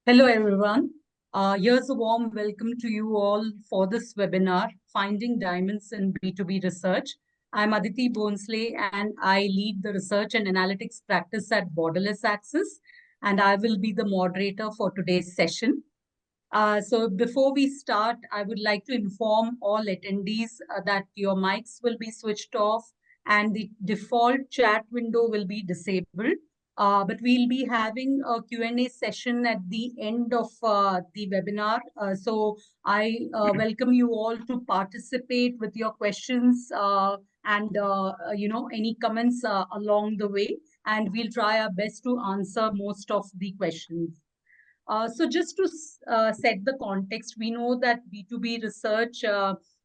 Hello, everyone. Here's a warm welcome to you all for this webinar, Finding Diamonds in B2B Research. I'm Aditi Bonsley, and I lead the research and analytics practice at Borderless Access, and I will be the moderator for today's session. So before we start, I would like to inform all attendees that your mics will be switched off and the default chat window will be disabled. But we'll be having a Q&A session at the end of the webinar. So I welcome you all to participate with your questions and any comments along the way. And we'll try our best to answer most of the questions. So just to set the context, we know that B2B research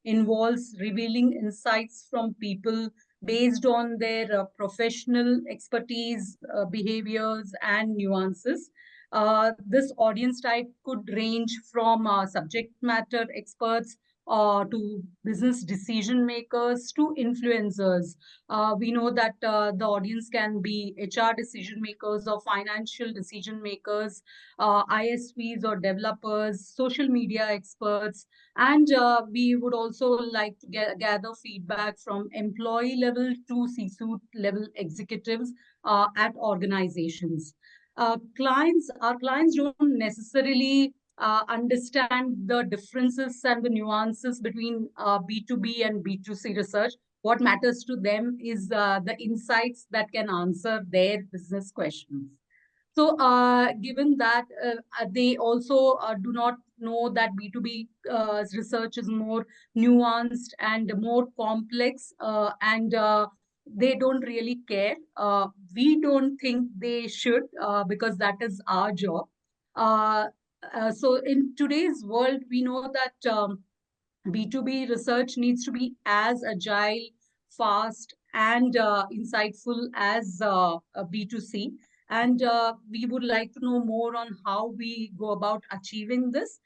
involves revealing insights from people based on their professional expertise, behaviors, and nuances. This audience type could range from subject matter experts to business decision makers to influencers. We know that the audience can be HR decision makers or financial decision makers, ISVs or developers, social media experts, and we would also like to gather feedback from employee level to C-suite level executives at organizations. Our clients don't necessarily understand the differences and the nuances between B2B and B2C research. What matters to them is the insights that can answer their business questions. So, given that they also do not know that B2B research is more nuanced and more complex, and they don't really care. We don't think they should because that is our job. So, in today's world, we know that B2B research needs to be as agile, fast, and insightful as B2C. And we would like to know more on how we go about achieving this.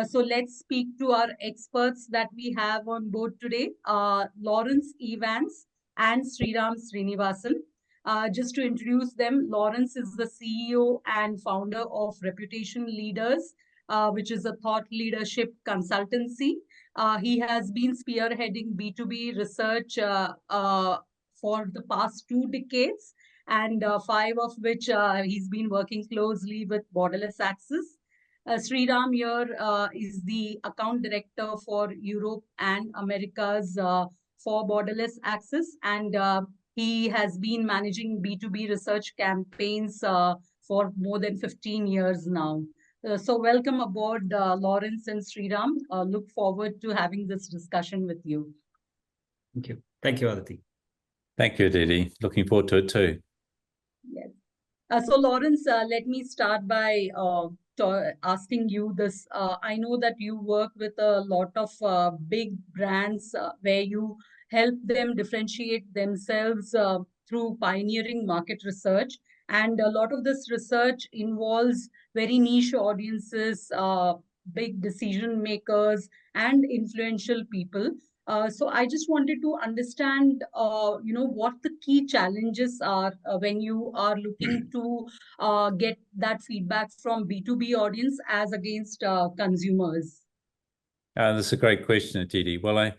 So let's speak to our experts that we have on board today, Lawrence Evans and Sriram Srinivasan. Just to introduce them, Lawrence is the CEO and founder of Reputation Leaders, which is a thought leadership consultancy. He has been spearheading B2B research for the past 2 decades, and 5 of which he's been working closely with Borderless Access. Sriram here is the account director for Europe and Americas for Borderless Access, and he has been managing B2B research campaigns for more than 15 years now. So welcome aboard, Lawrence and Sriram. Look forward to having this discussion with you. Thank you. Thank you, Aditi. Thank you, Aditi. Looking forward to it too. Yes. So Lawrence, let me start by asking you this. I know that you work with a lot of big brands where you help them differentiate themselves through pioneering market research. And a lot of this research involves very niche audiences, big decision makers, and influential people. So I just wanted to understand, what the key challenges are when you are looking to get that feedback from B2B audience as against consumers. That's a great question, Aditi. Well,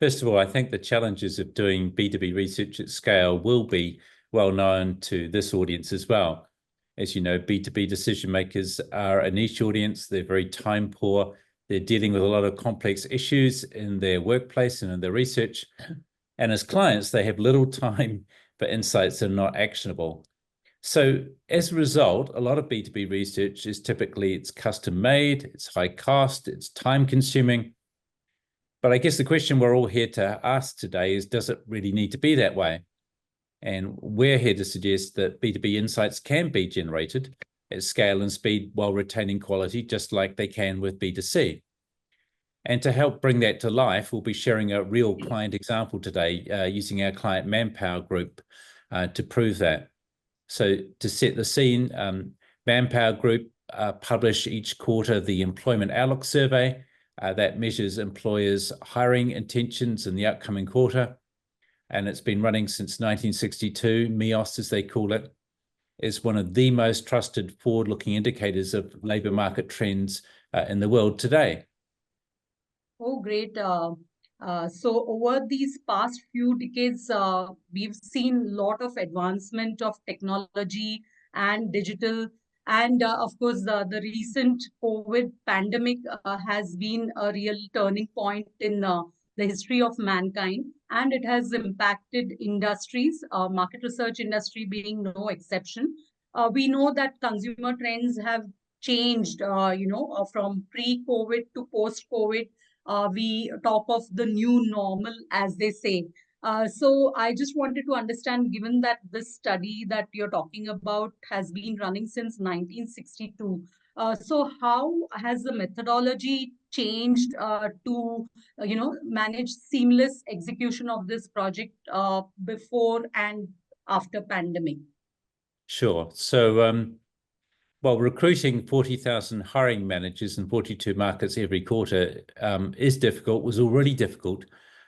first of all, I think the challenges of doing B2B research at scale will be well known to this audience as well. As you know, B2B decision makers are a niche audience. They're very time poor. They're dealing with a lot of complex issues in their workplace and in their research. And as clients, they have little time for insights that are not actionable. So as a result, a lot of B2B research is typically it's custom made, it's high cost, it's time consuming. But I guess the question we're all here to ask today is, does it really need to be that way? And we're here to suggest that B2B insights can be generated at scale and speed while retaining quality, just like they can with B2C. And to help bring that to life, we'll be sharing a real client example today using our client Manpower Group to prove that. So to set the scene, Manpower Group publish each quarter the Employment Outlook Survey that measures employers' hiring intentions in the upcoming quarter. And it's been running since 1962, MEOS as they call it. is one of the most trusted forward-looking indicators of labour market trends in the world today. Oh, great. So over these past few decades, we've seen a lot of advancement of technology and digital. And of course, the recent COVID pandemic has been a real turning point in the history of mankind. And it has impacted industries, market research industry being no exception. We know that consumer trends have changed, from pre-COVID to post-COVID. We talk of the new normal, as they say. So I just wanted to understand, given that this study that you're talking about has been running since 1962, so how has the methodology changed to, manage seamless execution of this project before and after pandemic? Sure. So, well, recruiting 40,000 hiring managers in 42 markets every quarter is difficult, was already difficult.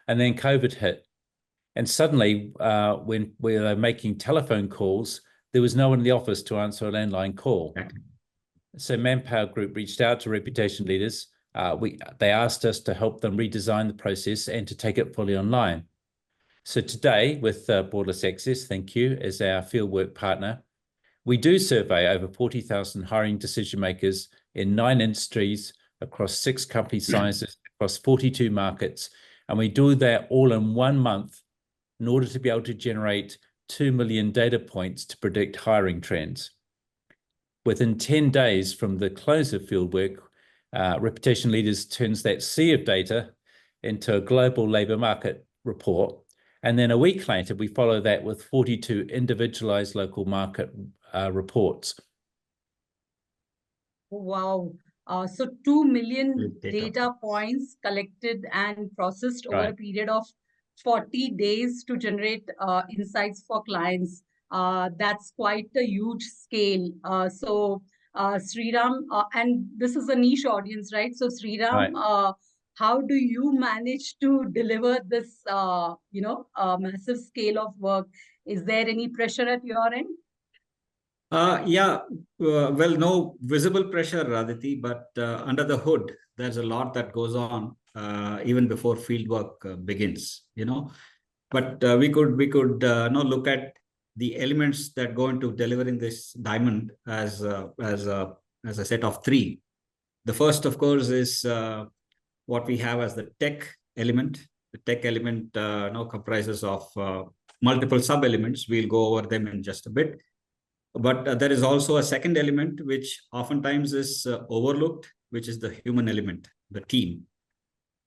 And then COVID hit. And suddenly, when we were making telephone calls, there was no one in the office to answer a landline call. So Manpower Group reached out to reputation leaders. They asked us to help them redesign the process and to take it fully online. So today, with Borderless Access, thank you, as our fieldwork partner, we do survey over 40,000 hiring decision makers in 9 industries across 6 company sizes, across 42 markets. And we do that all in 1 month in order to be able to generate 2 million data points to predict hiring trends. Within 10 days from the close of fieldwork, reputation leaders turns that sea of data into a global labour market report. And then a week later, we follow that with 42 individualized local market reports. Wow. So 2 million data points collected and processed over a period of 40 days to generate insights for clients. That's quite a huge scale. So Sriram, and this is a niche audience, right? So Sriram, how do you manage to deliver this, massive scale of work? Is there any pressure at your end? Well, no visible pressure, Aditi, but under the hood, there's a lot that goes on even before fieldwork begins, But we could look at the elements that go into delivering this diamond as a set of 3. The first, of course, is what we have as the tech element. The tech element comprises of multiple sub-elements. We'll go over them in just a bit. But there is also a second element, which oftentimes is overlooked, which is the human element, the team.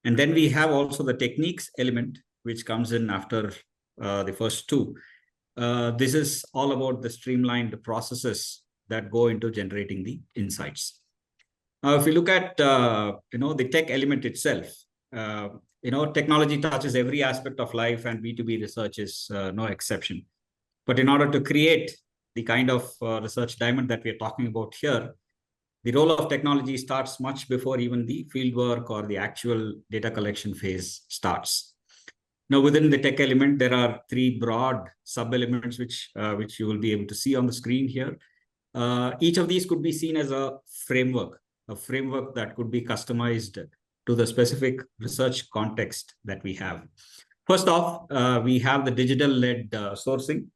And then we have also the techniques element, which comes in after the first 2. This is all about the streamlined processes that go into generating the insights. Now, if you look at, the tech element itself, technology touches every aspect of life, and B2B research is no exception. But in order to create the kind of research diamond that we are talking about here, the role of technology starts much before even the fieldwork or the actual data collection phase starts. Now, within the tech element, there are 3 broad sub-elements which you will be able to see on the screen here. Each of these could be seen as a framework that could be customized to the specific research context that we have. First off, we have the digital-led sourcing.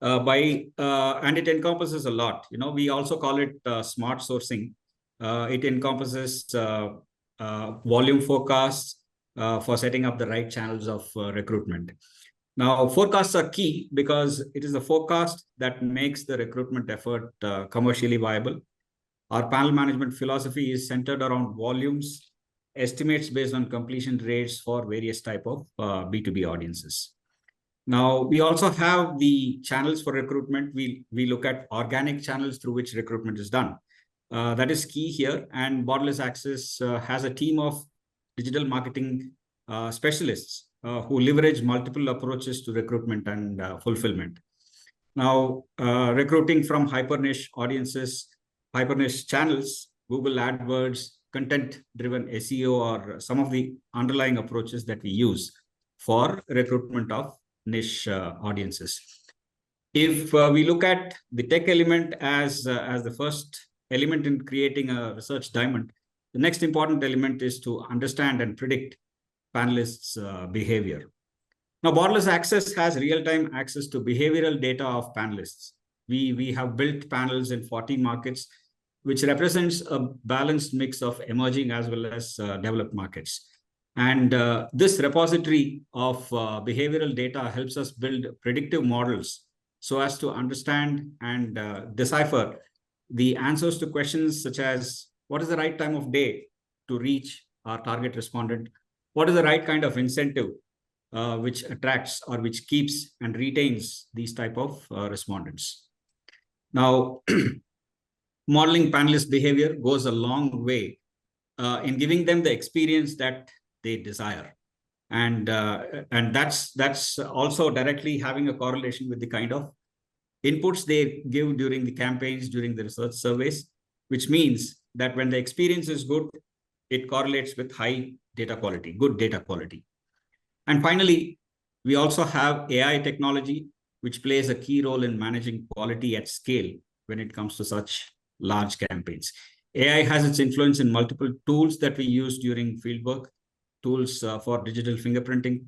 And it encompasses a lot. We also call it smart sourcing. It encompasses volume forecasts for setting up the right channels of recruitment. Now, forecasts are key because it is the forecast that makes the recruitment effort commercially viable. Our panel management philosophy is centered around volumes, estimates based on completion rates for various type of B2B audiences. Now, we also have the channels for recruitment. We look at organic channels through which recruitment is done. That is key here. And Borderless Access has a team of digital marketing specialists who leverage multiple approaches to recruitment and fulfillment. Now, recruiting from hyper niche audiences, hyper niche channels, Google AdWords, content-driven SEO are some of the underlying approaches that we use for recruitment of niche audiences. If we look at the tech element as the first element in creating a research diamond, the next important element is to understand and predict panelists' behavior. Now, Borderless Access has real-time access to behavioral data of panelists. We have built panels in 14 markets, which represents a balanced mix of emerging as well as developed markets. And this repository of behavioral data helps us build predictive models so as to understand and decipher the answers to questions such as, what is the right time of day to reach our target respondent? What is the right kind of incentive which attracts or which keeps and retains these type of respondents? Now, modeling panelist behavior goes a long way in giving them the experience that they desire. And that's also directly having a correlation with the kind of inputs they give during the campaigns, during the research surveys, which means that when the experience is good, it correlates with high data quality, good data quality. And finally, we also have AI technology, which plays a key role in managing quality at scale when it comes to such large campaigns. AI has its influence in multiple tools that we use during fieldwork, tools for digital fingerprinting,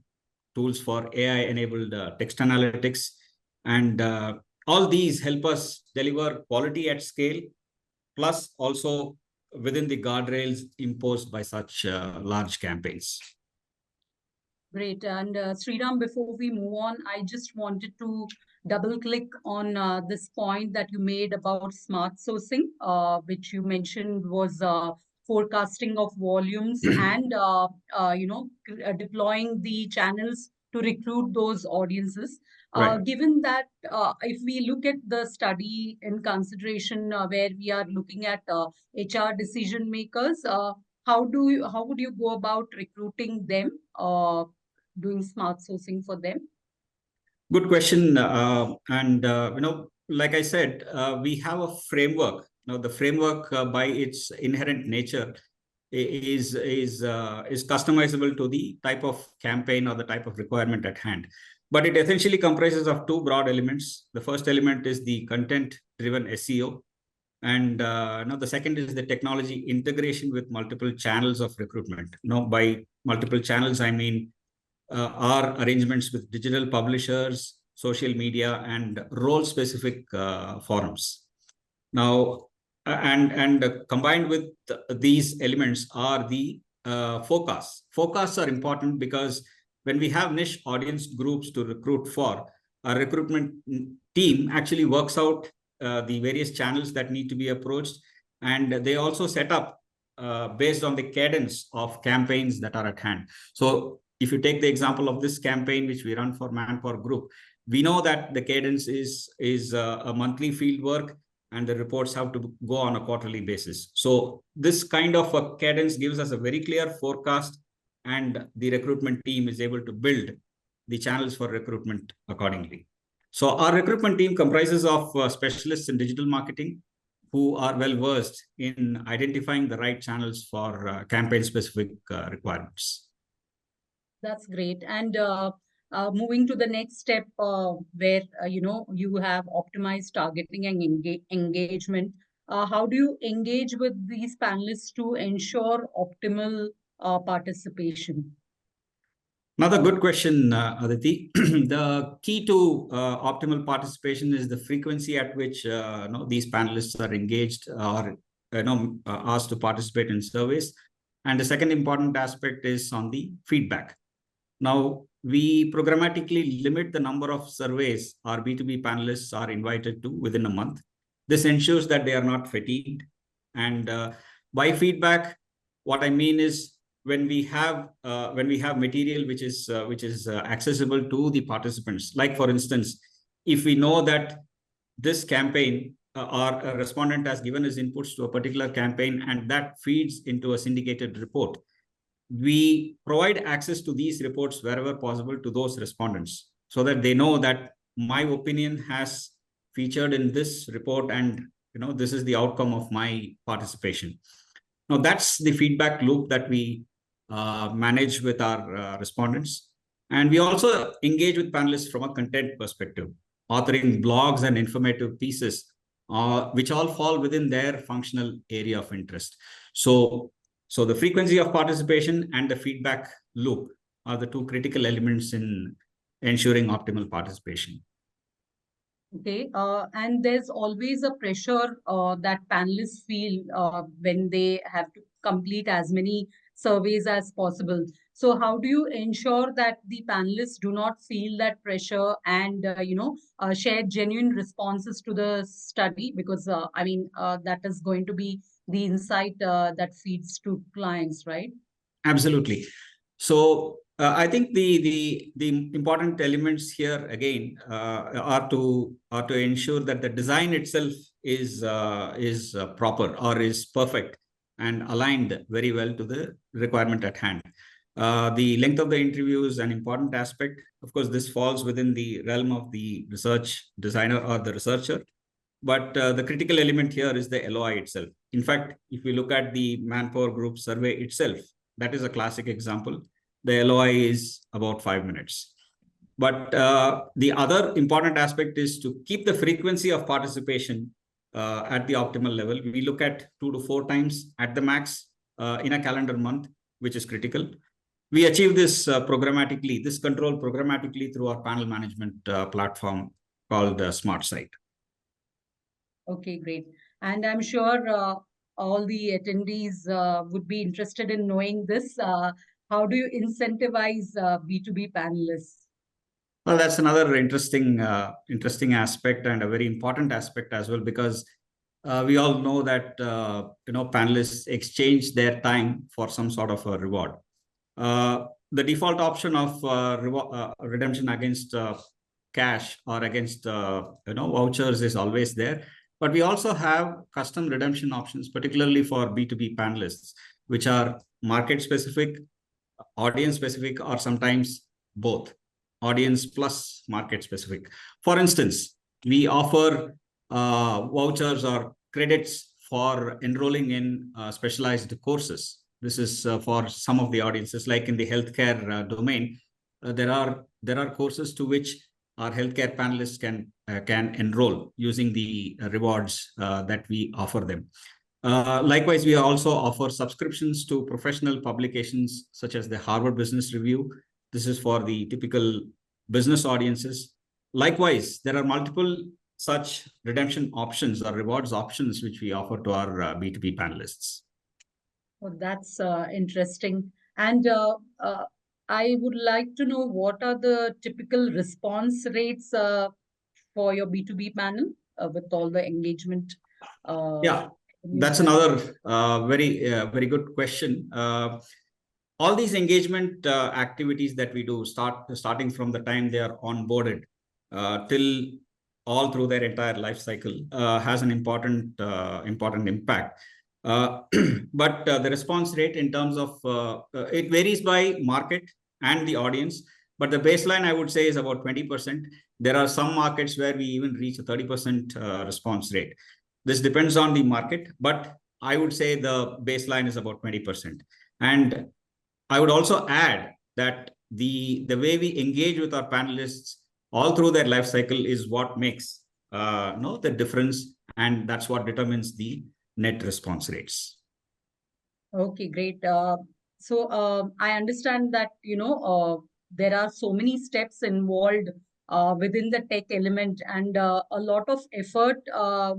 tools for AI-enabled text analytics, and all these help us deliver quality at scale, plus also within the guardrails imposed by such large campaigns. Great. And Sriram, before we move on, I just wanted to double click on this point that you made about smart sourcing, which you mentioned was forecasting of volumes and, deploying the channels to recruit those audiences. Right. Given that if we look at the study in consideration where we are looking at HR decision makers, how would you go about recruiting them? Doing smart sourcing for them? Good question. Like I said, we have a framework. Now, the framework by its inherent nature is customizable to the type of campaign or the type of requirement at hand. But it essentially comprises of two broad elements. The first element is the content-driven SEO. And the second is the technology integration with multiple channels of recruitment. By multiple channels, I mean are arrangements with digital publishers, social media, and role-specific forums. Now, and combined with these elements are the forecasts. Forecasts are important because when we have niche audience groups to recruit for, our recruitment team actually works out the various channels that need to be approached, and they also set up based on the cadence of campaigns that are at hand. So if you take the example of this campaign, which we run for Manpower Group, we know that the cadence is a monthly field work and the reports have to go on a quarterly basis. So this kind of a cadence gives us a very clear forecast, and the recruitment team is able to build the channels for recruitment accordingly. So our recruitment team comprises of specialists in digital marketing who are well versed in identifying the right channels for campaign-specific requirements. That's great. And moving to the next step where, you have optimized targeting and engagement. How do you engage with these panelists to ensure optimal participation? Another good question, Aditi. The key to optimal participation is the frequency at which these panelists are engaged or asked to participate in surveys. And the second important aspect is on the feedback. Now, we programmatically limit the number of surveys our B2B panelists are invited to within a month. This ensures that they are not fatigued. And by feedback, what I mean is when we have material which is accessible to the participants. Like for instance, if we know that this campaign or a respondent has given his inputs to a particular campaign and that feeds into a syndicated report, we provide access to these reports wherever possible to those respondents so that they know that my opinion has featured in this report and this is the outcome of my participation. Now that's the feedback loop that we manage with our respondents. And we also engage with panelists from a content perspective. authoring blogs and informative pieces, which all fall within their functional area of interest. So the frequency of participation and the feedback loop are the two critical elements in ensuring optimal participation. Okay, and there's always a pressure that panelists feel when they have to complete as many surveys as possible. So how do you ensure that the panelists do not feel that pressure and, share genuine responses to the study? Because, that is going to be the insight that feeds to clients, right? Absolutely. So I think the important elements here again are to ensure that the design itself is proper or is perfect and aligned very well to the requirement at hand. The length of the interview is an important aspect. Of course, this falls within the realm of the research designer or the researcher. But the critical element here is the LOI itself. In fact, if we look at the Manpower Group survey itself, that is a classic example. The LOI is about 5 minutes. But the other important aspect is to keep the frequency of participation at the optimal level. We look at 2 to 4 times at the max in a calendar month, which is critical. We achieve this programmatically, this control programmatically through our panel management platform called Smart Site. Okay, great. And I'm sure all the attendees would be interested in knowing this. How do you incentivize B2B panelists? Well, that's another interesting aspect and a very important aspect as well, because we all know that panelists exchange their time for some sort of a reward. The default option of redemption against cash or against vouchers is always there. But we also have custom redemption options, particularly for B2B panelists, which are market specific, audience specific, or sometimes both, audience plus market specific. For instance, we offer vouchers or credits for enrolling in specialized courses. This is for some of the audiences, like in the healthcare domain. There are courses to which our healthcare panelists can enroll using the rewards that we offer them. Likewise, we also offer subscriptions to professional publications such as the Harvard Business Review. This is for the typical business audiences. Likewise, there are multiple such redemption options or rewards options which we offer to our B2B panelists. Oh, that's interesting. And I would like to know, what are the typical response rates for your B2B panel with all the engagement? Yeah, that's another very good question. All these engagement activities that we do, starting from the time they are onboarded till all through their entire life cycle, has an important impact. But the response rate in terms of it varies by market and the audience, but the baseline I would say is about 20%. There are some markets where we even reach a 30% response rate. This depends on the market, but I would say the baseline is about 20%. And I would also add that the way we engage with our panelists all through their life cycle is what makes the difference, and that's what determines the net response rates. Okay, great. So I understand that there are so many steps involved within the tech element, and a lot of effort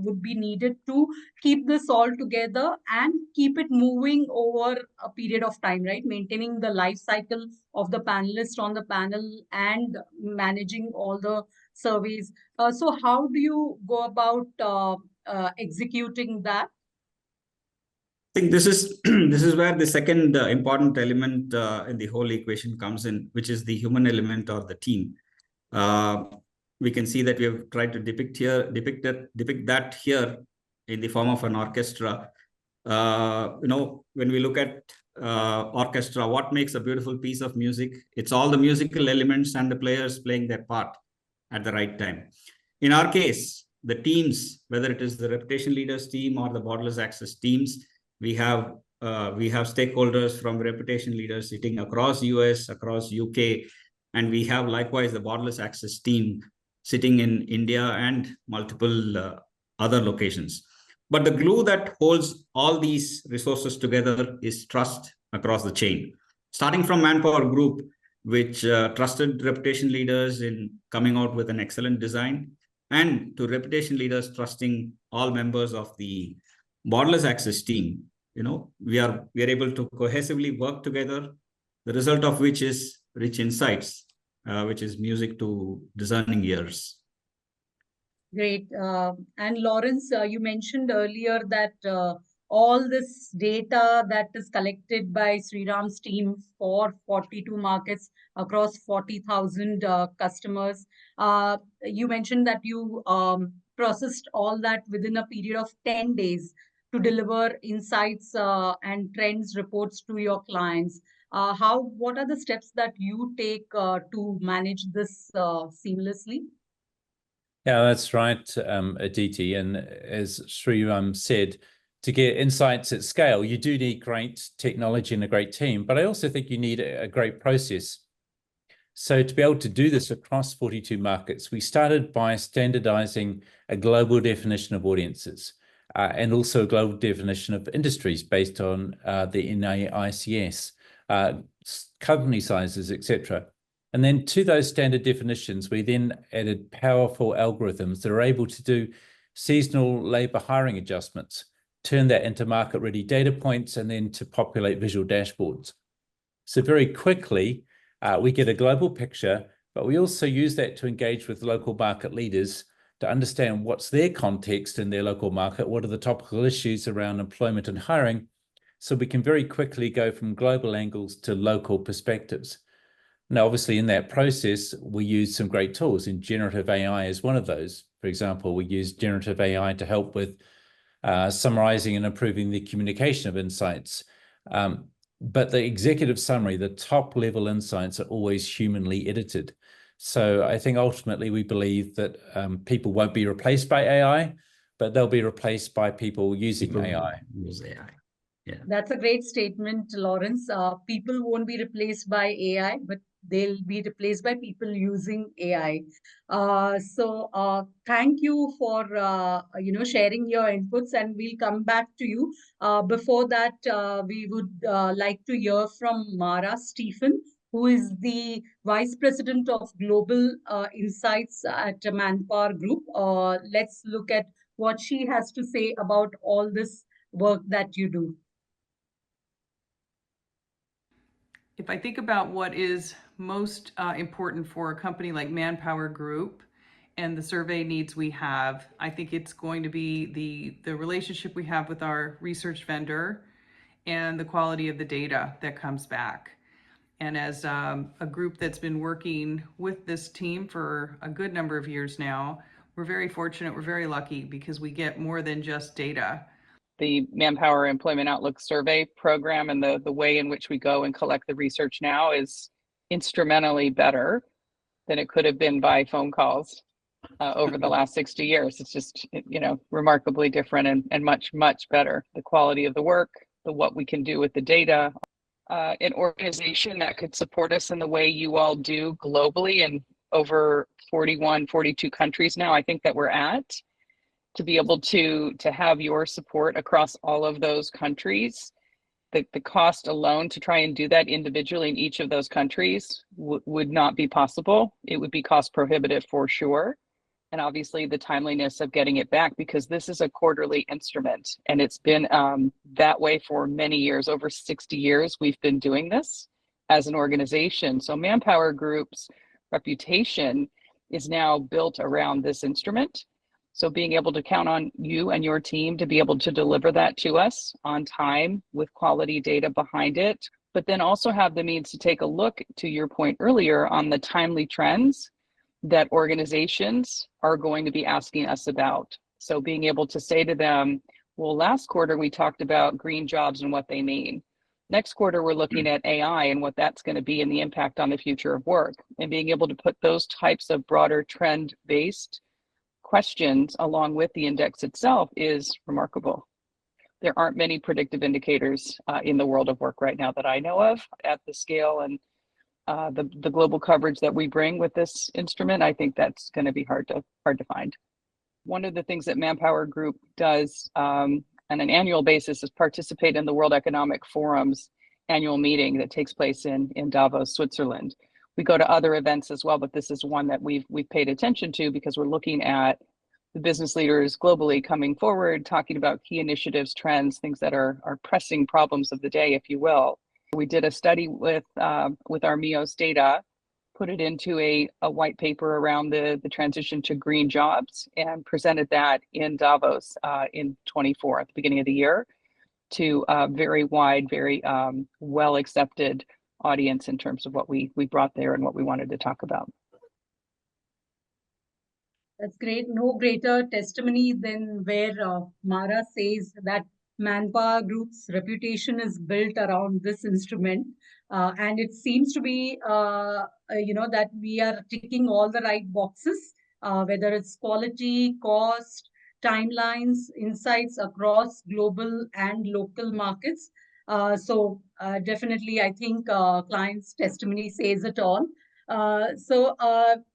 would be needed to keep this all together and keep it moving over a period of time, right? Maintaining the life cycle of the panelists on the panel and managing all the surveys. So how do you go about executing that? I think this is this is where the second important element in the whole equation comes in, which is the human element or the team. We can see that we have tried to depict that here in the form of an orchestra. When we look at orchestra, what makes a beautiful piece of music? It's all the musical elements and the players playing their part at the right time. In our case, the teams, whether it is the reputation leaders team or the Borderless Access teams, we have stakeholders from reputation leaders sitting across US, across UK, and we have likewise the Borderless Access team sitting in India and multiple other locations. But the glue that holds all these resources together is trust across the chain, starting from Manpower Group, which trusted reputation leaders in coming out with an excellent design, and to reputation leaders trusting all members of the Borderless Access team. We are able to cohesively work together, the result of which is rich insights, which is music to discerning ears. Great. And Lawrence, you mentioned earlier that all this data that is collected by Sriram's team for 42 markets across 40,000 customers, you mentioned that you processed all that within a period of 10 days to deliver insights and trends reports to your clients. What are the steps that you take to manage this seamlessly? Yeah, that's right, Aditi. And as Sriram said, to get insights at scale, you do need great technology and a great team, but I also think you need a great process. So to be able to do this across 42 markets, we started by standardizing a global definition of audiences and also a global definition of industries based on the NAICS, company sizes, etc. And then to those standard definitions, we then added powerful algorithms that are able to do seasonal labor hiring adjustments, turn that into market-ready data points, and then to populate visual dashboards. So very quickly, we get a global picture, but we also use that to engage with local market leaders to understand what's their context in their local market, what are the topical issues around employment and hiring, so we can very quickly go from global angles to local perspectives. Now, obviously, in that process, we use some great tools, and generative AI is one of those. For example, we use generative AI to help with summarizing and improving the communication of insights. But the executive summary, the top level insights are always humanly edited. So I think ultimately we believe that people won't be replaced by AI, but they'll be replaced by people using AI. Use AI. Yeah. That's a great statement, Lawrence. People won't be replaced by AI, but they'll be replaced by people using AI. Thank you for sharing your inputs, and we'll come back to you. Before that, we would like to hear from Mara Stephen, who is the Vice President of Global Insights at Manpower Group. Let's look at what she has to say about all this work that you do. If I think about what is most important for a company like Manpower Group and the survey needs we have, I think it's going to be the relationship we have with our research vendor and the quality of the data that comes back. And as a group that's been working with this team for a good number of years now, we're very fortunate, we're very lucky because we get more than just data. The Manpower Employment Outlook Survey program and the way in which we go and collect the research now is instrumentally better than it could have been by phone calls over the last 60 years. It's just, remarkably different and much, much better. The quality of the work, what we can do with the data. An organization that could support us in the way you all do globally in over 41, 42 countries now, I think that we're at. To be able to have your support across all of those countries, the cost alone to try and do that individually in each of those countries would not be possible. It would be cost prohibitive for sure. And obviously the timeliness of getting it back, because this is a quarterly instrument and it's been that way for many years, over 60 years we've been doing this as an organization. So Manpower Group's reputation is now built around this instrument. So being able to count on you and your team to be able to deliver that to us on time with quality data behind it, but then also have the means to take a look, to your point earlier, on the timely trends that organizations are going to be asking us about. So being able to say to them, well, last quarter we talked about green jobs and what they mean. Next quarter, we're looking at AI and what that's going to be and the impact on the future of work. And being able to put those types of broader trend-based questions along with the index itself is remarkable. There aren't many predictive indicators in the world of work right now that I know of at the scale and the global coverage that we bring with this instrument, I think that's going to be hard to find. One of the things that Manpower Group does on an annual basis is participate in the World Economic Forum's annual meeting that takes place in Davos, Switzerland. We go to other events as well, but this is one that we've paid attention to because we're looking at the business leaders globally coming forward, talking about key initiatives, trends, things that are pressing problems of the day, if you will. We did a study with our MEOS data, put it into a white paper around the transition to green jobs, and presented that in Davos in 24 at the beginning of the year to a very wide, very well accepted audience in terms of what we brought there and what we wanted to talk about. That's great. No greater testimony than where Mara says that Manpower Group's reputation is built around this instrument. And it seems to be, that we are ticking all the right boxes, whether it's quality, cost, timelines, insights across global and local markets. So definitely, I think client's testimony says it all. So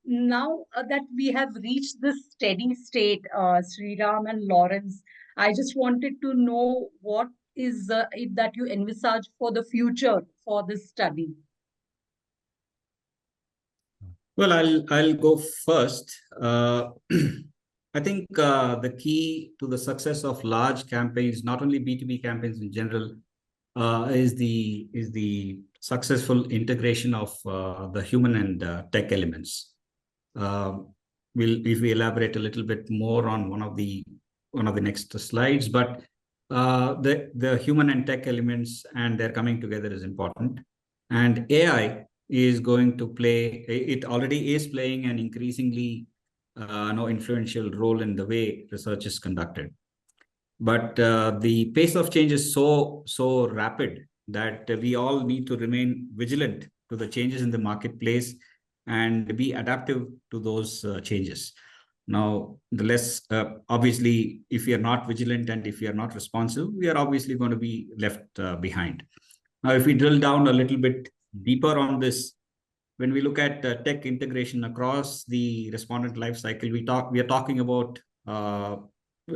now that we have reached this steady state, Sriram and Lawrence, I just wanted to know what is it that you envisage for the future for this study? Well, I'll go first. I think the key to the success of large campaigns, not only B2B campaigns in general, is the successful integration of the human and tech elements. If we elaborate a little bit more on one of the next slides, but the human and tech elements and their coming together is important. And AI is going to play, it already is playing an increasingly influential role in the way research is conducted. But the pace of change is so rapid that we all need to remain vigilant to the changes in the marketplace and be adaptive to those changes. Now, the less, obviously, if we are not vigilant and if we are not responsive, we are obviously going to be left behind. Now, if we drill down a little bit deeper on this, when we look at tech integration across the respondent lifecycle, we are talking about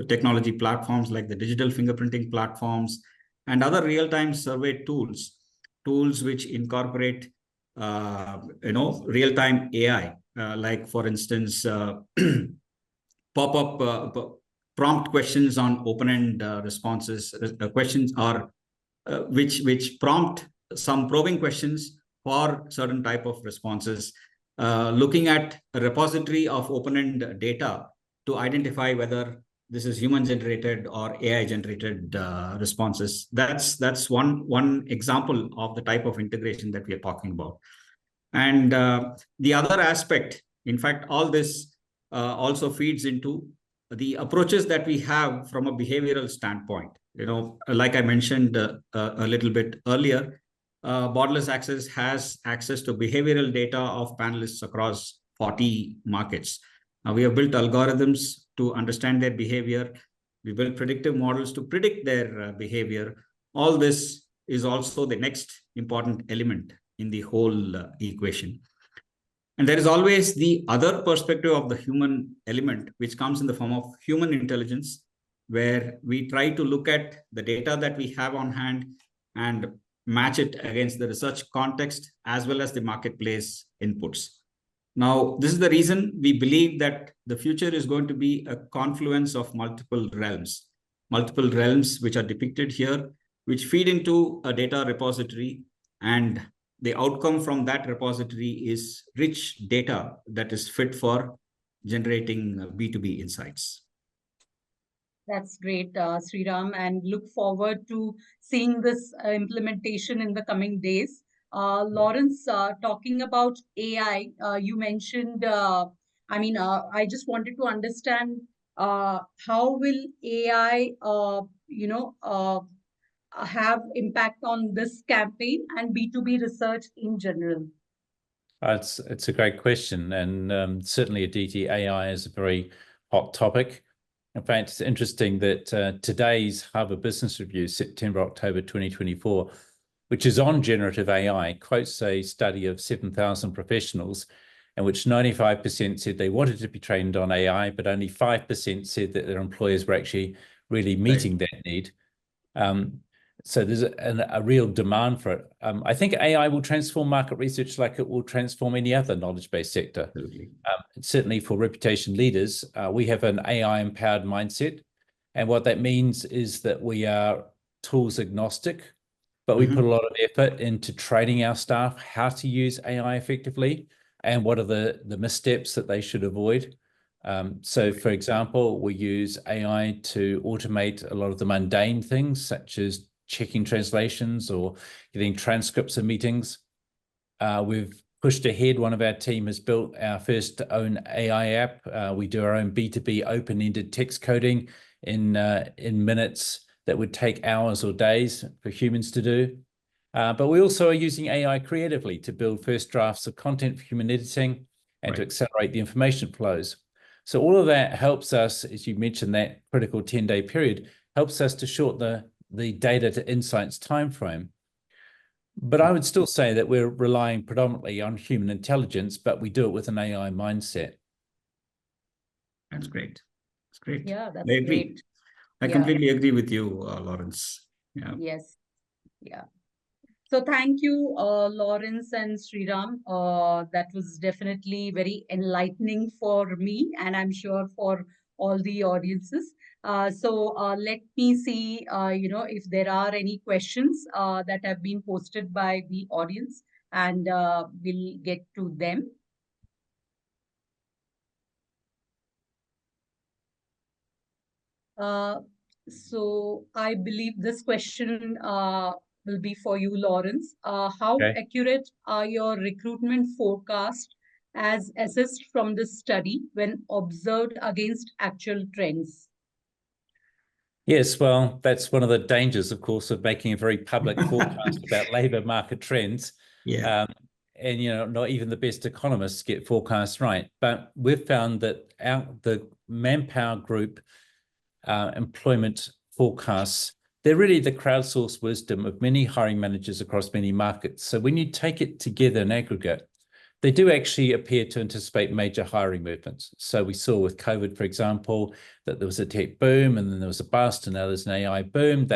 technology platforms like the digital fingerprinting platforms and other real-time survey tools which incorporate real-time AI, like for instance pop-up prompt questions on open-end responses, questions are which prompt some probing questions for certain type of responses, looking at a repository of open-end data to identify whether this is human-generated or AI-generated responses. That's one example of the type of integration that we are talking about. And the other aspect, in fact, all this also feeds into the approaches that we have from a behavioral standpoint. Like I mentioned a little bit earlier, Borderless Access has access to behavioral data of panelists across 40 markets. We have built algorithms to understand their behavior. We built predictive models to predict their behavior. All this is also the next important element in the whole equation. And there is always the other perspective of the human element, which comes in the form of human intelligence, where we try to look at the data that we have on hand and match it against the research context as well as the marketplace inputs. Now, this is the reason we believe that the future is going to be a confluence of multiple realms which are depicted here, which feed into a data repository, and the outcome from that repository is rich data that is fit for generating B2B insights. That's great, Sriram, and look forward to seeing this implementation in the coming days. Lawrence, talking about AI, you mentioned, I just wanted to understand how will AI, have impact on this campaign and B2B research in general? It's a great question, and certainly Aditi, AI is a very hot topic. In fact, it's interesting that today's Harvard Business Review, September-October 2024, which is on generative AI, quotes a study of 7,000 professionals in which 95% said they wanted to be trained on AI, but only 5% said that their employers were actually really meeting that need. So there's a real demand for it. I think AI will transform market research like it will transform any other knowledge-based sector. Absolutely. Certainly for reputation leaders, we have an AI-empowered mindset. And what that means is that we are tools agnostic, but we put a lot of effort into training our staff how to use AI effectively and what are the missteps that they should avoid. So, for example, we use AI to automate a lot of the mundane things, such as checking translations or getting transcripts of meetings. We've pushed ahead. One of our team has built our first own AI app. We do our own B2B open-ended text coding in minutes that would take hours or days for humans to do. But we also are using AI creatively to build first drafts of content for human editing and to accelerate the information flows. So all of that helps us, as you mentioned, that critical 10-day period, helps us to shorten the data to insights timeframe. But I would still say that we're relying predominantly on human intelligence, but we do it with an AI mindset. That's great. That's great. Yeah, that's I agree. great. I completely agree with you, Lawrence. Yeah. Yes. Yeah. So thank you, Lawrence and Sriram. That was definitely very enlightening for me, and I'm sure for all the audiences. So let me see, if there are any questions that have been posted by the audience, and we'll get to them. So I believe this question will be for you, Lawrence. How accurate are your recruitment forecasts as assessed from this study when observed against actual trends? Yes, well, that's one of the dangers, of course, of making a very public forecast about labour market trends. Yeah. And, not even the best economists get forecasts right. But we've found that the Manpower Group employment forecasts, they're really the crowdsourced wisdom of many hiring managers across many markets. So when you take it together in aggregate, they do actually appear to anticipate major hiring movements. So we saw with COVID, for example, that there was a tech boom and then there was a bust, and now there's an AI boom.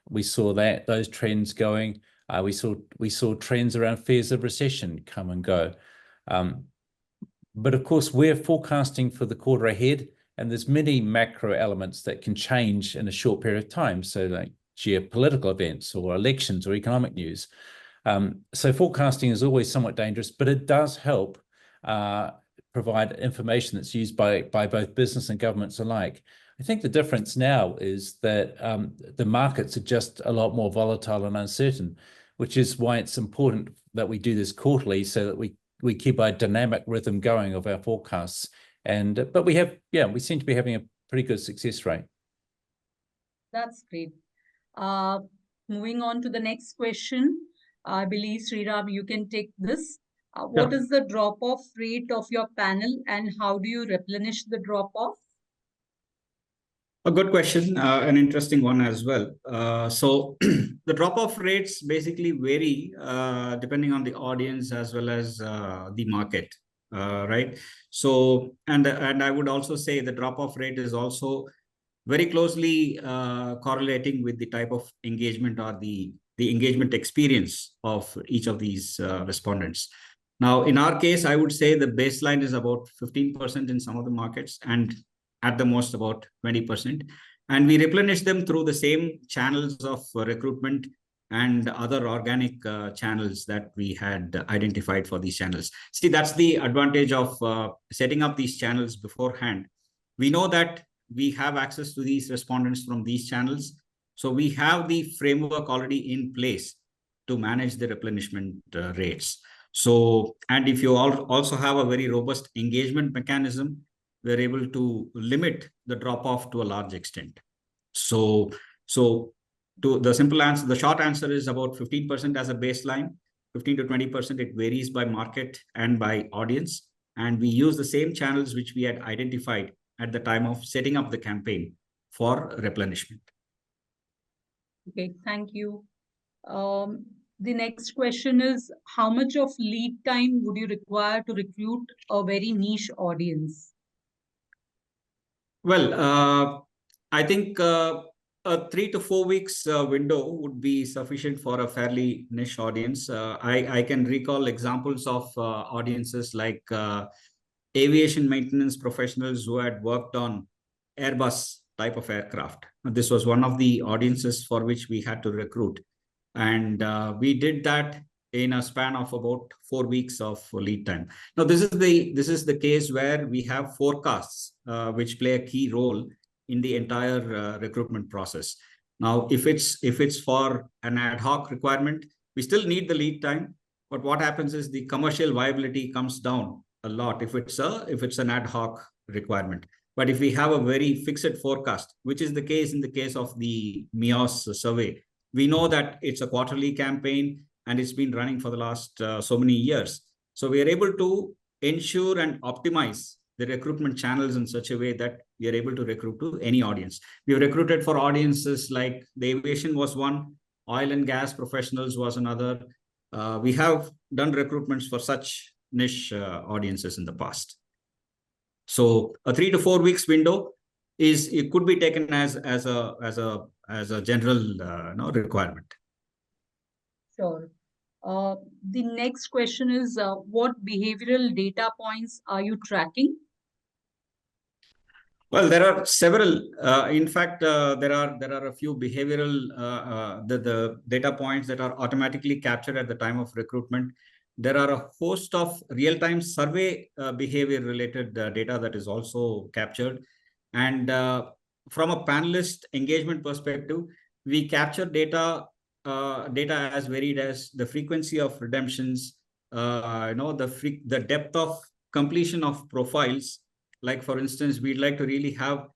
We saw those trends going. We saw trends around fears of recession come and go. But of course, we're forecasting for the quarter ahead, and there's many macro elements that can change in a short period of time. So like geopolitical events or elections or economic news. So forecasting is always somewhat dangerous, but it does help provide information that's used by both business and governments alike. I think the difference now is that the markets are just a lot more volatile and uncertain, which is why it's important that we do this quarterly so that we keep a dynamic rhythm going of our forecasts. But we seem to be having a pretty good success rate. That's great. Moving on to the next question. I believe, Sriram, you can take this. What is the drop-off rate of your panel, and how do you replenish the drop-off? A good question, an interesting one as well. So the drop-off rates basically vary depending on the audience as well as the market, right? So, and I would also say the drop-off rate is also very closely correlating with the type of engagement or the engagement experience of each of these respondents. Now, in our case, I would say the baseline is about 15% in some of the markets, and at the most about 20%. And we replenish them through the same channels of recruitment and other organic channels that we had identified for these channels. See, that's the advantage of setting up these channels beforehand. We know that we have access to these respondents from these channels. So we have the framework already in place to manage the replenishment rates. So, and if you also have a very robust engagement mechanism, we're able to limit the drop-off to a large extent. So to the simple answer, the short answer is about 15% as a baseline, 15 to 20%. It varies by market and by audience. And we use the same channels which we had identified at the time of setting up the campaign for replenishment. Okay, thank you. The next question is, how much of lead time would you require to recruit a very niche audience? Well, I think a 3 to 4 weeks window would be sufficient for a fairly niche audience. I can recall examples of audiences like aviation maintenance professionals who had worked on Airbus type of aircraft. This was one of the audiences for which we had to recruit. And we did that in a span of about 4 weeks of lead time. Now, this is the case where we have forecasts which play a key role in the entire recruitment process. Now, if it's for an ad hoc requirement, we still need the lead time. But what happens is the commercial viability comes down a lot if it's an ad hoc requirement. But if we have a very fixed forecast, which is the case in the case of the MEOS survey, we know that it's a quarterly campaign and it's been running for the last so many years. So we are able to ensure and optimize the recruitment channels in such a way that we are able to recruit to any audience. We have recruited for audiences like the aviation was one, oil and gas professionals was another. We have done recruitments for such niche audiences in the past. So a 3 to 4 weeks window it could be taken as a general requirement. Sure. The next question is, what behavioral data points are you tracking? Well, there are several. In fact, there are a few behavioral the data points that are automatically captured at the time of recruitment. There are a host of real-time survey behavior related data that is also captured. And from a panelist engagement perspective, we capture data as varied as the frequency of redemptions, the depth of completion of profiles. Like, for instance, we'd like to really have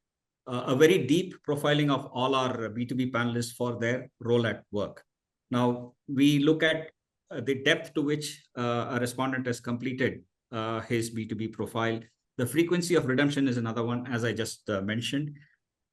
a very deep profiling of all our B2B panelists for their role at work. Now, we look at the depth to which a respondent has completed his B2B profile. The frequency of redemption is another one, as I just mentioned.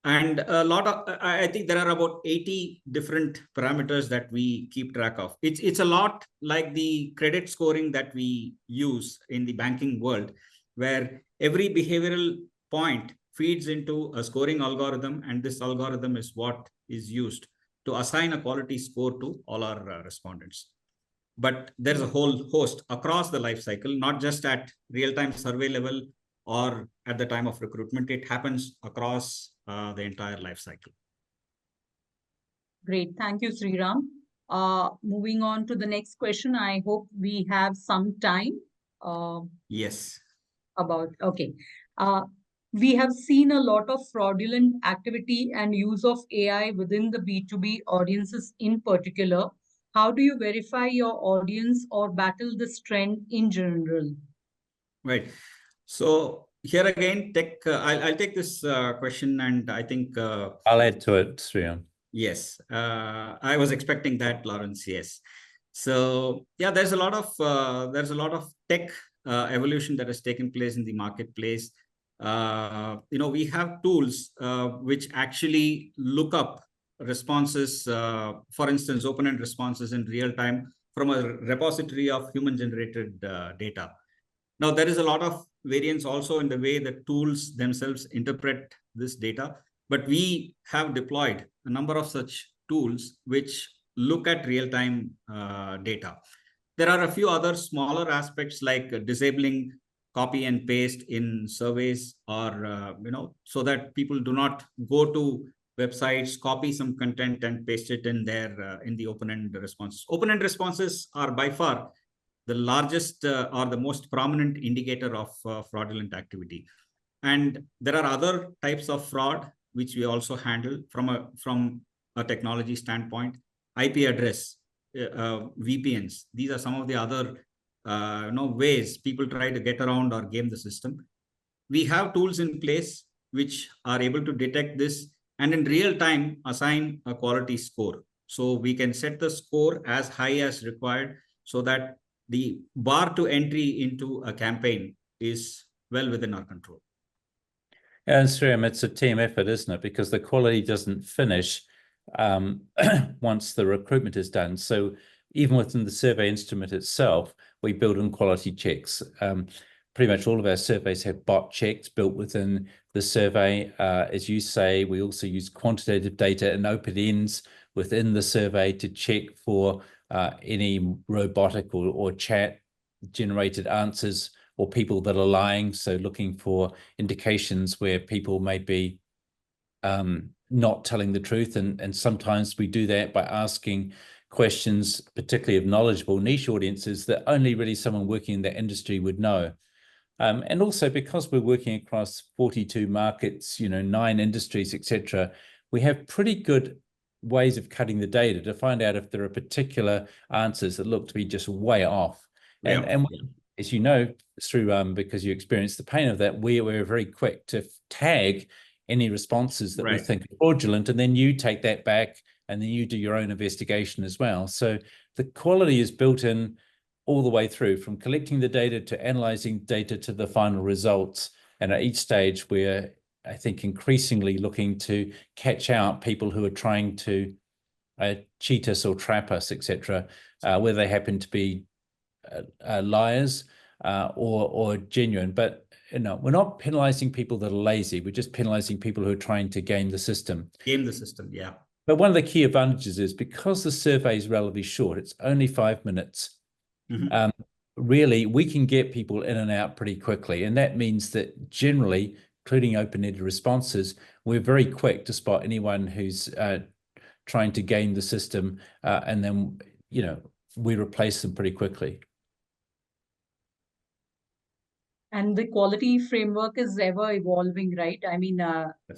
And I think there are about 80 different parameters that we keep track of. It's a lot like the credit scoring that we use in the banking world, where every behavioral point feeds into a scoring algorithm, and this algorithm is what is used to assign a quality score to all our respondents. But there's a whole host across the life cycle, not just at real-time survey level or at the time of recruitment. It happens across the entire life cycle. Great. Thank you, Sriram. Moving on to the next question. I hope we have some time. Yes. Okay. We have seen a lot of fraudulent activity and use of AI within the B2B audiences in particular. How do you verify your audience or battle this trend in general? Right. So here again, I'll take this question, and I think I'll add to it, Sriram. Yes, I was expecting that, Lawrence. Yes. So yeah, there's a lot of tech evolution that has taken place in the marketplace. We have tools which actually look up responses, for instance, open-end responses in real time from a repository of human-generated data. Now, there is a lot of variance also in the way the tools themselves interpret this data, but we have deployed a number of such tools which look at real-time data. There are a few other smaller aspects like disabling copy and paste in surveys, or so that people do not go to websites, copy some content and paste it in there in the open-end responses. Open-end responses are by far the largest or the most prominent indicator of fraudulent activity. And there are other types of fraud which we also handle from a technology standpoint. IP address, VPNs. These are some of the other ways people try to get around or game the system. We have tools in place which are able to detect this and in real time assign a quality score. So we can set the score as high as required so that the bar to entry into a campaign is well within our control. And Sriram, it's a team effort, isn't it? Because the quality doesn't finish once the recruitment is done. So, even within the survey instrument itself, we build in quality checks. Pretty much all of our surveys have bot checks built within the survey. As you say, we also use quantitative data and open ends within the survey to check for any robotic or chat generated answers or people that are lying. So looking for indications where people may be not telling the truth. And sometimes we do that by asking questions, particularly of knowledgeable niche audiences that only really someone working in that industry would know. And also because we're working across 42 markets, 9 industries, etc., we have pretty good ways of cutting the data to find out if there are particular answers that look to be just way off. And as you know, through because you experienced the pain of that, we're very quick to tag any responses that we think are fraudulent, and then you take that back and then you do your own investigation as well. So the quality is built in all the way through, from collecting the data to analyzing data to the final results. And at each stage, we're, I think, increasingly looking to catch out people who are trying to cheat us or trap us, etc., whether they happen to be liars or genuine. But we're not penalizing people that are lazy. We're just penalizing people who are trying to game the system. Game the system, yeah. But one of the key advantages is because the survey is relatively short, it's only 5 minutes. Really, we can get people in and out pretty quickly. And that means that generally, including open-ended responses, we're very quick to spot anyone who's trying to game the system. And then, we replace them pretty quickly. And the quality framework is ever evolving, right? I mean,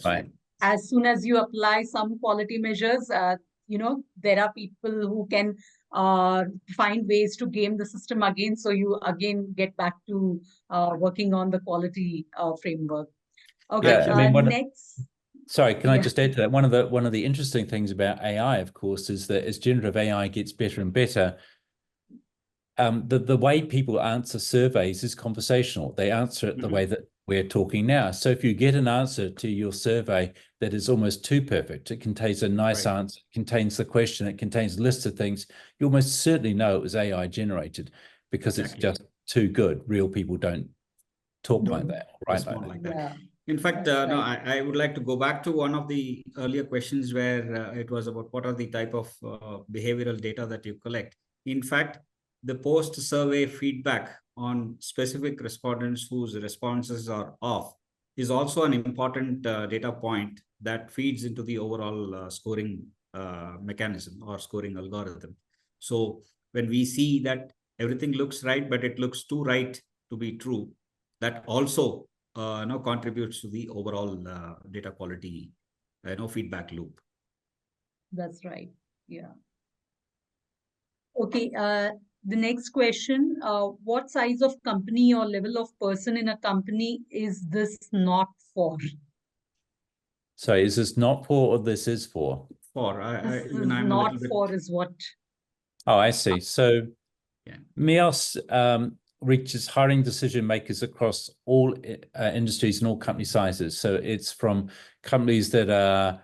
Right. As soon as you apply some quality measures, there are people who can find ways to game the system again. So you again get back to working on the quality framework. Okay, Yeah, I mean, next. Sorry, can I just add to that? One of the interesting things about AI, of course, is that as generative AI gets better and better, the way people answer surveys is conversational. They answer it the way that we're talking now. So if you get an answer to your survey that is almost too perfect, it contains a nice answer, it contains the question, it contains lists of things, you almost certainly know it was AI generated because it's just too good. Real people don't talk like that, right? Like that. Yeah. In fact, no, I would like to go back to one of the earlier questions where it was about what are the type of behavioral data that you collect. In fact, the post-survey feedback on specific respondents whose responses are off is also an important data point that feeds into the overall scoring mechanism or scoring algorithm. So when we see that everything looks right, but it looks too right to be true, that also contributes to the overall data quality feedback loop. That's right. Yeah. Okay. The next question, what size of company or level of person in a company is this not for? So is this not for or this is for? For. This is not for is what? Oh, I see. So MEOS reaches hiring decision makers across all industries and all company sizes. So it's from companies that are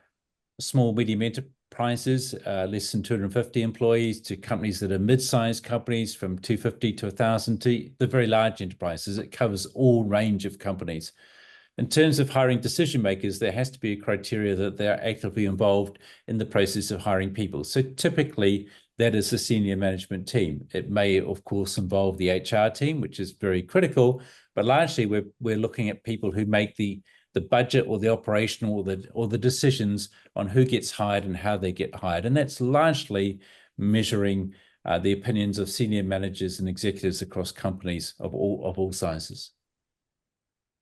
small, medium enterprises, less than 250 employees, to companies that are mid-sized companies from 250 to 1,000 to the very large enterprises. It covers all range of companies. In terms of hiring decision makers, there has to be a criteria that they're actively involved in the process of hiring people. So typically, that is the senior management team. It may, of course, involve the HR team, which is very critical, but largely we're looking at people who make the budget or the operational or the decisions on who gets hired and how they get hired. And that's largely measuring the opinions of senior managers and executives across companies of all sizes.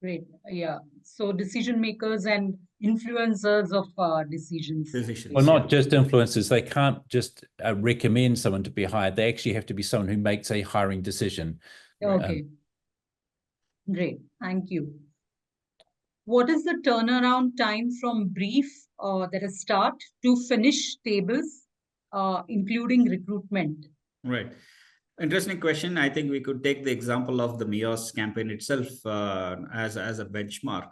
Great. Yeah. So decision makers and influencers of decisions. Well, not just influencers. They can't just recommend someone to be hired. They actually have to be someone who makes a hiring decision. Okay. Great. Thank you. What is the turnaround time from brief, that is start, to finish tables, including recruitment? Right. Interesting question. I think we could take the example of the MEOS campaign itself as a benchmark.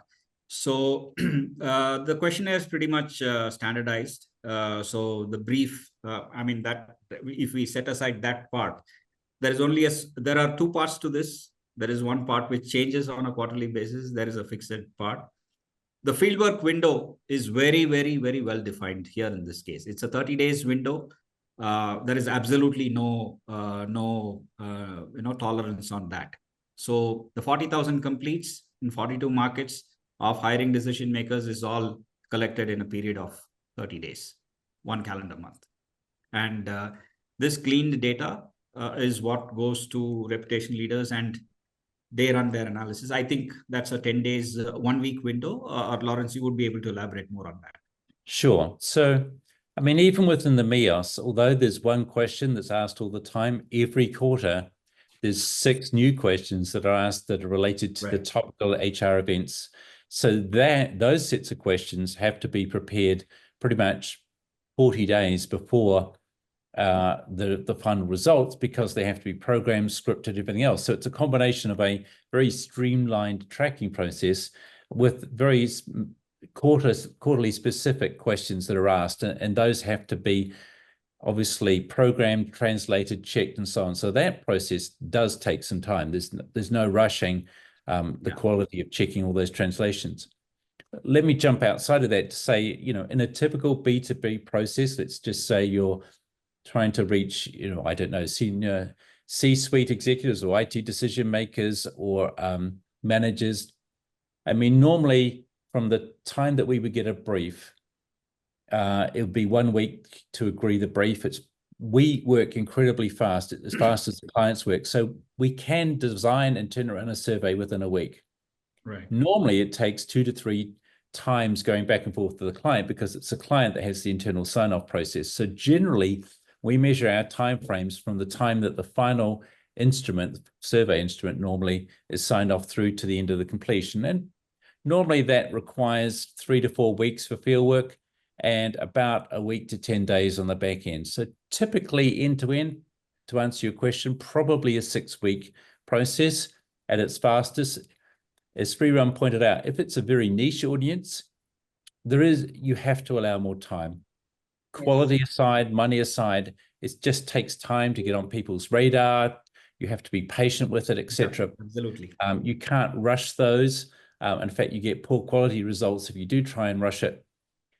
So the questionnaire is pretty much standardized. So the brief, I mean, that if we set aside that part, there are two parts to this. There is one part which changes on a quarterly basis. There is a fixed part. The fieldwork window is very, very, very well defined here in this case. It's a 30 days window. There is absolutely no tolerance on that. So the 40,000 completes in 42 markets of hiring decision makers is all collected in a period of 30 days, 1 calendar month. And this cleaned data is what goes to reputation leaders and they run their analysis. I think that's a 10 days, 1 week window. Or Lawrence, you would be able to elaborate more on that. Sure. So, I mean, even within the MEOS, although there's one question that's asked all the time, every quarter, there's 6 new questions that are asked that are related to the topical HR events. So those sets of questions have to be prepared pretty much 40 days before the final results, because they have to be programmed, scripted, everything else. So it's a combination of a very streamlined tracking process with very quarterly specific questions that are asked, and those have to be obviously programmed, translated, checked, and so on. So that process does take some time. There's no rushing the quality of checking all those translations. Let me jump outside of that to say, in a typical B2B process, let's just say you're trying to reach, I don't know, senior C-suite executives or IT decision makers or managers. I mean, normally from the time that we would get a brief, it would be 1 week to agree the brief. We work incredibly fast, as fast as the clients work. So we can design and turn around a survey within a week. Right. Normally it takes 2 to 3 times going back and forth to the client, because it's the client that has the internal sign-off process. So generally, we measure our timeframes from the time that the final survey instrument normally is signed off through to the end of the completion. And normally that requires 3 to 4 weeks for fieldwork and about a week to 10 days on the back end. So typically end to end, to answer your question, probably a 6-week process at its fastest. As Sriram pointed out, if it's a very niche audience, you have to allow more time. Quality aside, money aside, it just takes time to get on people's radar. You have to be patient with it, etc. Yeah, absolutely. You can't rush those. In fact, you get poor quality results if you do try and rush it.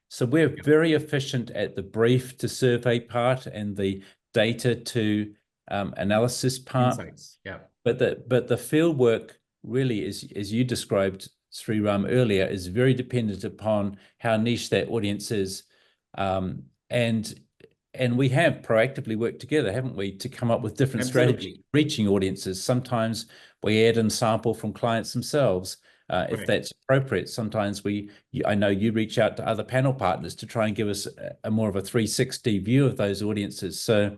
So we're very efficient at the brief to survey part and the data to analysis part. Insights, yeah. But the field work really is, as you described, Sriram, earlier, is very dependent upon how niche that audience is. And we have proactively worked together, haven't we, to come up with different strategies reaching audiences. Sometimes we add and sample from clients themselves, if that's appropriate. Sometimes I know you reach out to other panel partners to try and give us a more of a 360 view of those audiences. So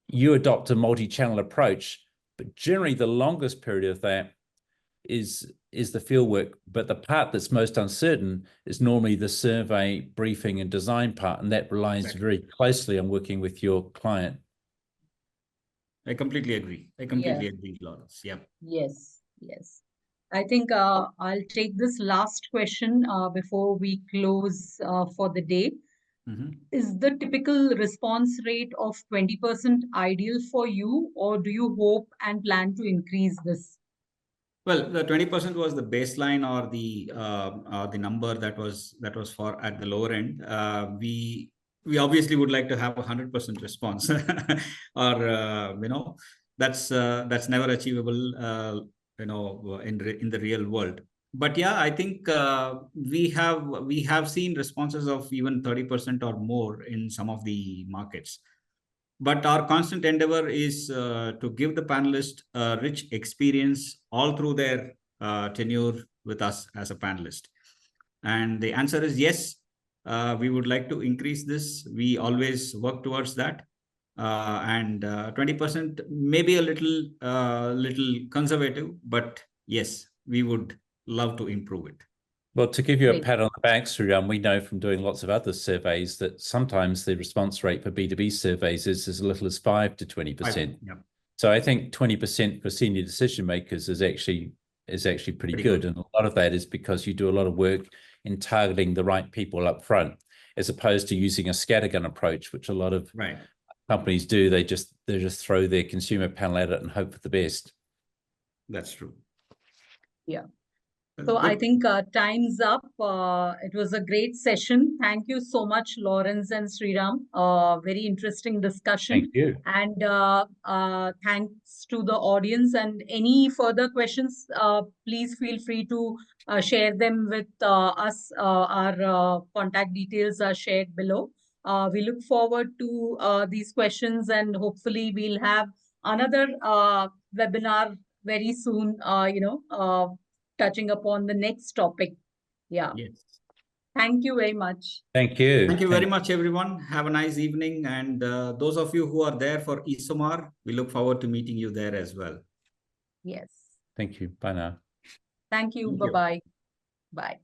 you adopt a multi-channel approach, but generally the longest period of that is the field work, but the part that's most uncertain is normally the survey, briefing, and design part, and that relies very closely on working with your client. I completely agree. Lawrence. Yeah. Yes. I think I'll take this last question before we close for the day. Is the typical response rate of 20% ideal for you, or do you hope and plan to increase this? Well, the 20% was the baseline, or the number that was for at the lower end. We obviously would like to have 100% response, or that's never achievable, in the real world. But yeah, I think we have seen responses of even 30% or more in some of the markets. But our constant endeavor is to give the panelist a rich experience all through their tenure with us as a panelist. And the answer is yes, we would like to increase this. We always work towards that. And 20% may be a little conservative, but yes, we would love to improve it. Well, to give you a pat on the back, Sriram, we know from doing lots of other surveys that sometimes the response rate for B2B surveys is as little as 5 to 20%. So I think 20% for senior decision makers is actually is actually pretty Pretty good. good. And a lot of that is because you do a lot of work in targeting the right people up front, as opposed to using a scattergun approach, which a lot of Right. companies do. They just throw their consumer panel at it and hope for the best. That's true. Yeah. That's So I good. think time's up. It was a great session. Thank you so much, Lawrence and Sriram. Very interesting discussion. Thank you. And thanks to the audience. And any further questions, please feel free to share them with us. Our contact details are shared below. We look forward to these questions, and hopefully we'll have another webinar very soon, touching upon the next topic. Yeah. Yes. Thank you very much. Thank you. Thank you very much, everyone. Have a nice evening. And those of you who are there for Isomar, we look forward to meeting you there as well. Yes. Thank you. Bye now. Thank you. Thank you. Bye-bye. Bye.